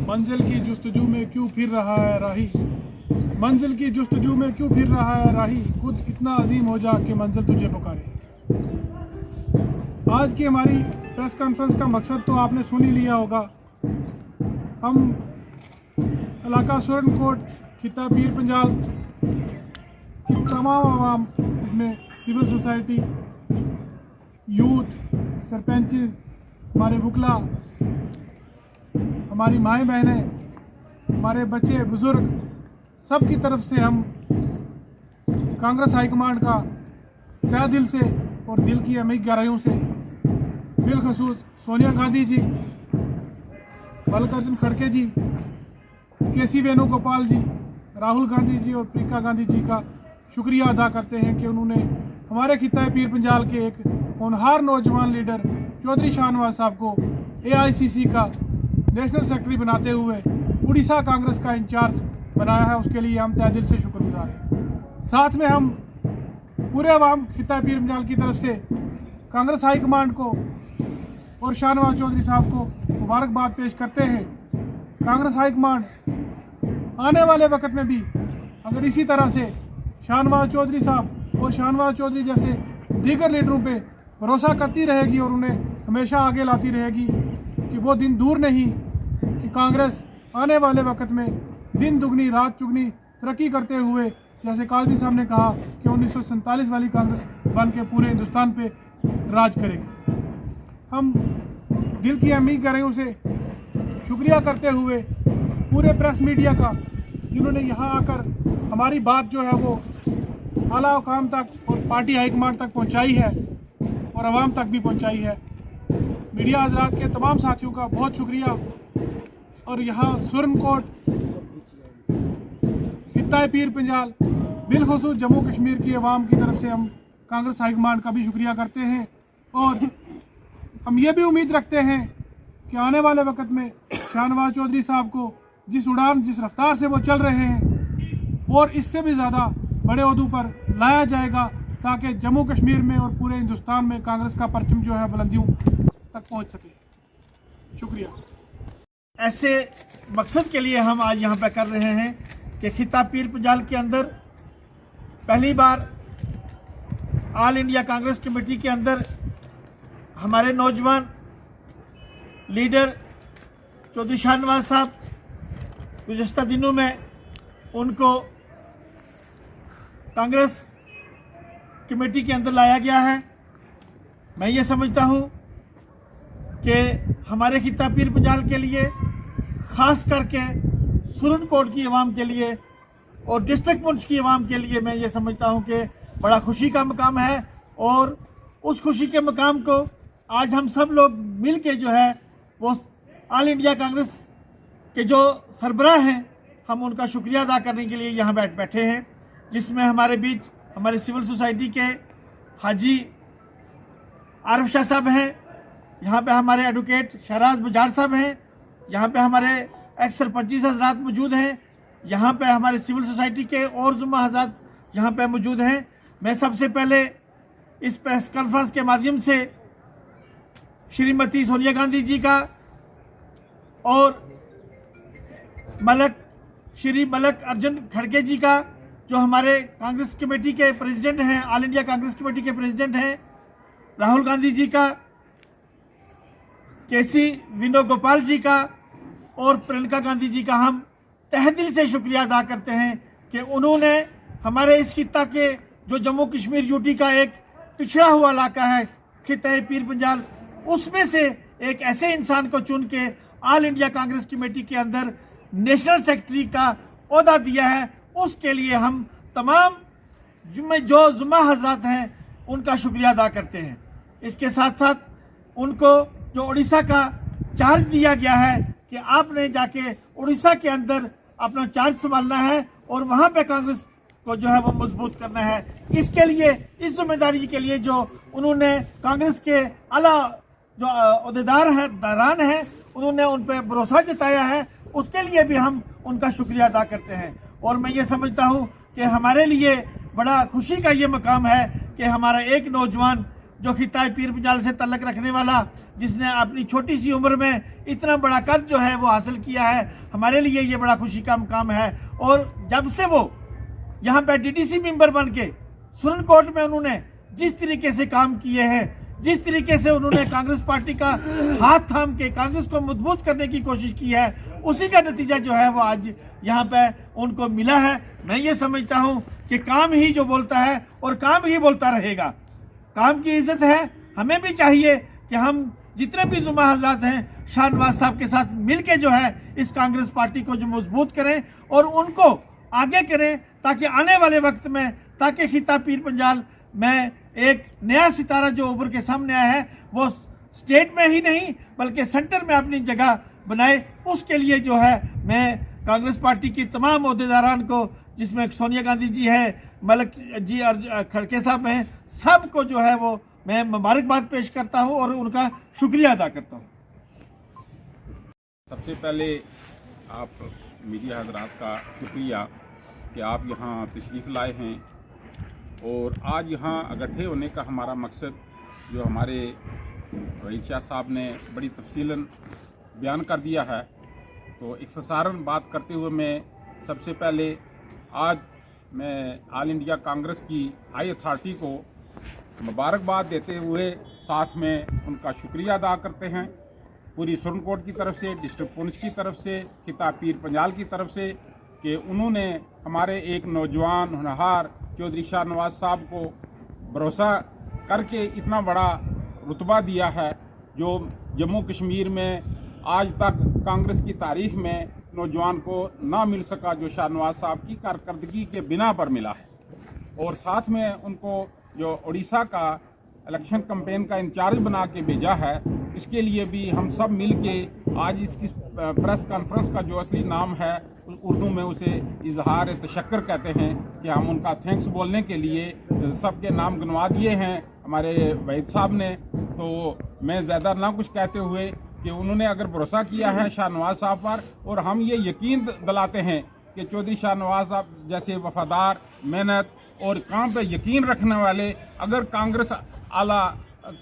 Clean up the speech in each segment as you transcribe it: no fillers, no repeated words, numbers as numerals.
मंजिल की जुस्तजू में क्यों फिर रहा है राही, मंजिल की जुस्तजू में क्यों फिर रहा है राही, खुद इतना अजीम हो जा कि मंजिल तुझे पुकारे। आज की हमारी प्रेस कॉन्फ्रेंस का मकसद तो आपने सुन ही लिया होगा। हम इलाका सुरनकोट, खिता पीर पंजाल की तमाम आवाम, इसमें सिविल सोसाइटी, यूथ, सरपंचेस, हमारे वकला, हमारी माएँ बहनें, हमारे बच्चे बुज़ुर्ग, सब की तरफ से हम कांग्रेस हाईकमांड का तहे दिल से और दिल की अमीर गहराइयों से बिलखसूस सोनिया गांधी जी, मल्लिकार्जुन खड़गे जी, केसी वेणुगोपाल जी, राहुल गांधी जी और प्रियंका गांधी जी का शुक्रिया अदा करते हैं कि उन्होंने हमारे खिता पीर पंजाल के एक होनहार नौजवान लीडर चौधरी शाहनवाज साहब को AICC का नेशनल सेक्रेटरी बनाते हुए उड़ीसा कांग्रेस का इंचार्ज बनाया है। उसके लिए हम तहे दिल से शुक्रगुजार हैं। साथ में हम पूरे अवाम खिता पीर पंजाल की तरफ से कांग्रेस हाईकमांड को और शाहनवाज चौधरी साहब को मुबारकबाद पेश करते हैं। कांग्रेस हाईकमांड आने वाले वक्त में भी अगर इसी तरह से शाहनवाज चौधरी साहब और शाहनवाज चौधरी जैसे दीगर लीडरों पे भरोसा करती रहेगी और उन्हें हमेशा आगे लाती रहेगी कि वो दिन दूर नहीं कि कांग्रेस आने वाले वक्त में दिन दुगनी रात चुगनी तरक्की करते हुए, जैसे काजमी साहब ने कहा कि 1947 वाली कांग्रेस बन के पूरे हिंदुस्तान पे राज करेगी। हम दिल की अमीर गहराइयों से शुक्रिया करते हुए पूरे प्रेस मीडिया का, जिन्होंने यहाँ आकर हमारी बात जो है वो आला हुकाम तक और पार्टी हाईकमांड तक पहुँचाई है और आवाम तक भी पहुँचाई है। मीडिया हजरात के तमाम साथियों का बहुत शुक्रिया। और यहाँ सुरनकोट, खिता पीर पंजाल, बिलखसूस जम्मू कश्मीर की आवाम की तरफ से हम कांग्रेस हाईकमांड का भी शुक्रिया करते हैं। और हम ये भी उम्मीद रखते हैं कि आने वाले वक्त में शाहनवाज चौधरी साहब को जिस उड़ान, जिस रफ्तार से वो चल रहे हैं और इससे भी ज़्यादा बड़े ओहदों पर लाया जाएगा, ताकि जम्मू कश्मीर में और पूरे हिंदुस्तान में कांग्रेस का परचम जो है बुलंदियों तक पहुंच सके। शुक्रिया। ऐसे मकसद के लिए हम आज यहाँ पर कर रहे हैं कि खिता पीर पंजाल के अंदर पहली बार ऑल इंडिया कांग्रेस कमेटी के अंदर हमारे नौजवान लीडर चौधरी शाहनवाज साहब, गुज़श्ता दिनों में उनको कांग्रेस कमेटी के अंदर लाया गया है। मैं ये समझता हूँ कि हमारे खिता पीर पंजाल के लिए, ख़ास करके सुरनकोट की आवाम के लिए और डिस्ट्रिक्ट पुंछ की आवाम के लिए मैं ये समझता हूँ कि बड़ा खुशी का मकाम है। और उस खुशी के मकाम को आज हम सब लोग मिल के जो है वो ऑल इंडिया कांग्रेस के जो सरबराह हैं, हम उनका शुक्रिया अदा करने के लिए यहाँ बैठे हैं, जिसमें हमारे बीच हमारे सिविल सोसाइटी के हाजी आरिफ शाह साहब हैं, यहाँ पे हमारे एडवोकेट शहराज बजाज साहब हैं, यहाँ पे हमारे एक्स सरपंच हजरात मौजूद हैं, यहाँ पे हमारे सिविल सोसाइटी के और जुम्मा हजरात यहाँ पे मौजूद हैं। मैं सबसे पहले इस प्रेस कॉन्फ्रेंस के माध्यम से श्रीमती सोनिया गांधी जी का और श्री मल्लिकार्जुन खड़गे जी का, जो हमारे कांग्रेस कमेटी के प्रेसिडेंट हैं, ऑल इंडिया कांग्रेस कमेटी के प्रेसिडेंट हैं, राहुल गांधी जी का, केसी वेणुगोपाल जी का और प्रियंका गांधी जी का हम तहे दिल से शुक्रिया अदा करते हैं कि उन्होंने हमारे इस खिता के, जो जम्मू कश्मीर यूटी का एक पिछड़ा हुआ इलाका है खिता पीर पंजाल, उसमें से एक ऐसे इंसान को चुन के ऑल इंडिया कांग्रेस कमेटी के अंदर नेशनल सेक्रेटरी का ओहदा दिया है। उसके लिए हम तमाम जो जुम्मा हजरात हैं उनका शुक्रिया अदा करते हैं। इसके साथ साथ उनको जो उड़ीसा का चार्ज दिया गया है कि आपने जाके उड़ीसा के अंदर अपना चार्ज संभालना है और वहाँ पे कांग्रेस को जो है वो मजबूत करना है, इसके लिए, इस जिम्मेदारी के लिए जो उन्होंने कांग्रेस के आला जो अहदेदार हैं, दारान हैं, उन्होंने उन पर भरोसा जताया है, उसके लिए भी हम उनका शुक्रिया अदा करते हैं। और मैं ये समझता हूँ कि हमारे लिए बड़ा खुशी का ये मकाम है कि हमारा एक नौजवान जो खिताब पीर पंजाल से तल्लक रखने वाला, जिसने अपनी छोटी सी उम्र में इतना बड़ा कद जो है वो हासिल किया है, हमारे लिए ये बड़ा खुशी का मुकाम है। और जब से वो यहाँ पे डीडीसी मेंबर बन के सुरन कोट में उन्होंने जिस तरीके से काम किए हैं, जिस तरीके से उन्होंने कांग्रेस पार्टी का हाथ थाम के कांग्रेस को मजबूत करने की कोशिश की है, उसी का नतीजा जो है वो आज यहाँ पे उनको मिला है। मैं ये समझता हूँ कि काम ही जो बोलता है और काम ही बोलता रहेगा। काम की इज्जत है, हमें भी चाहिए कि हम जितने भी जुमा हजरात हैं शाहनवाज साहब के साथ मिलके जो है इस कांग्रेस पार्टी को जो मजबूत करें और उनको आगे करें, ताकि आने वाले वक्त में ताकि खिताब पीर पंजाल में एक नया सितारा जो उभर के सामने आया है वो स्टेट में ही नहीं बल्कि सेंटर में अपनी जगह बनाए। उसके लिए जो है मैं कांग्रेस पार्टी की तमाम अहदेदारान को, जिसमें सोनिया गांधी जी है, मलिक जी और खड़गे साहब हैं, सबको जो है वो मैं मुबारकबाद पेश करता हूं और उनका शुक्रिया अदा करता हूं। सबसे पहले आप मीडिया हजरात का शुक्रिया कि आप यहाँ तशरीफ़ लाए हैं और आज यहाँ इकट्ठे होने का हमारा मकसद जो हमारे वहीद शाह साहब ने बड़ी तफसीलन बयान कर दिया है, तो इख्तिसारन बात करते हुए मैं सबसे पहले आज मैं ऑल इंडिया कांग्रेस की हाई अथॉरिटी को मुबारकबाद देते हुए साथ में उनका शुक्रिया अदा करते हैं, पूरी सुरन कोट की तरफ से, डिस्ट्रिक्ट पुंछ की तरफ से, खिताब पीर पंजाल की तरफ से, कि उन्होंने हमारे एक नौजवान होनहार चौधरी शाहनवाज साहब को भरोसा करके इतना बड़ा रुतबा दिया है जो जम्मू कश्मीर में आज तक कांग्रेस की तारीख में नौजवान को ना मिल सका, जो शाहनवाज साहब की कारकर्दगी के बिना पर मिला है। और साथ में उनको जो उड़ीसा का इलेक्शन कैंपेन का इंचार्ज बना के भेजा है, इसके लिए भी हम सब मिल के आज इसकी प्रेस कॉन्फ्रेंस का जो असली नाम है उर्दू में उसे इजहार तशक्कर कहते हैं कि हम उनका थैंक्स बोलने के लिए सबके नाम गिनवा दिए हैं हमारे वहीद साहब ने। तो मैं ज़्यादा ना कुछ कहते हुए कि उन्होंने अगर भरोसा किया है शाहनवाज साहब पर, और हम ये यकीन दिलाते हैं कि चौधरी शाहनवाज साहब जैसे वफादार, मेहनत और काम पे यकीन रखने वाले अगर कांग्रेस आला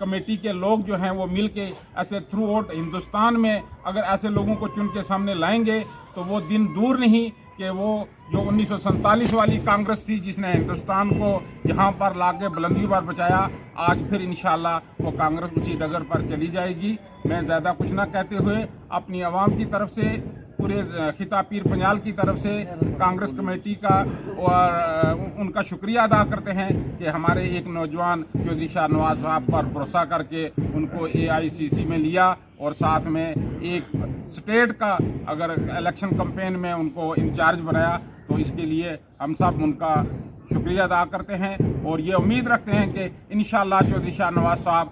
कमेटी के लोग जो हैं वो मिल के ऐसे थ्रू आउट हिंदुस्तान में अगर ऐसे लोगों को चुन के सामने लाएंगे तो वो दिन दूर नहीं कि वो जो 1947 वाली कांग्रेस थी जिसने हिंदुस्तान को यहाँ पर लाके बुलंदी पर पहुँचाया, आज फिर इंशाल्लाह वो कांग्रेस उसी डगर पर चली जाएगी। मैं ज़्यादा कुछ ना कहते हुए अपनी आवाम की तरफ से, पूरे खिताब पीर पंजाल की तरफ से कांग्रेस कमेटी का और उनका शुक्रिया अदा करते हैं कि हमारे एक नौजवान चौधरी शाहनवाज साहब पर भरोसा करके उनको AICC में लिया और साथ में एक स्टेट का अगर इलेक्शन कैंपेन में उनको इंचार्ज बनाया, तो इसके लिए हम सब उनका शुक्रिया अदा करते हैं और ये उम्मीद रखते हैं कि इंशाअल्लाह चौधरी शाहनवाज साहब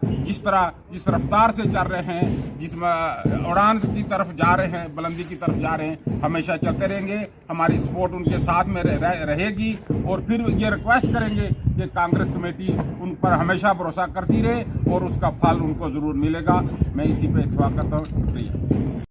जिस रफ्तार से चल रहे हैं, जिस उड़ान की तरफ जा रहे हैं, बुलंदी की तरफ जा रहे हैं, हमेशा चलते रहेंगे। हमारी सपोर्ट उनके साथ में रहेगी और फिर ये रिक्वेस्ट करेंगे कि कांग्रेस कमेटी उन पर हमेशा भरोसा करती रहे और उसका फल उनको ज़रूर मिलेगा। मैं इसी पे इत्तेफाक करता हूँ। शुक्रिया।